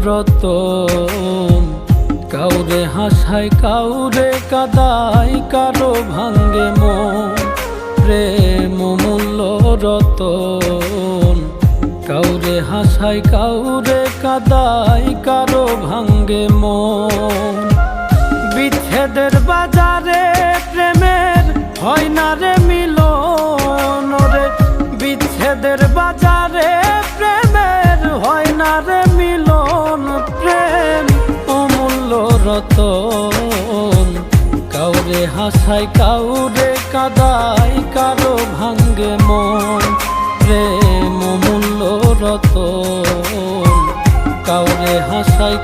রতন। কাউরে হাসায় কাউরে কাদায়, কারো ভাঙ্গে মন। প্রেম অমূল্য রতন। কাউরে হাসায় কাউরে কাদায়, কারো ভাঙ্গে মন। বিচ্ছেদের বাজারে প্রেমের হয় না রে মিলন রে। বিচ্ছেদের বাজারে প্রেমের হয় না রে মিলন। প্রেম অমূল্য রতন। কাউরে হাসায় কাউরে কাদায়, কারো ভাঙ্গে মন। প্রেম অমূল্য রতন। কাউরে হাসায়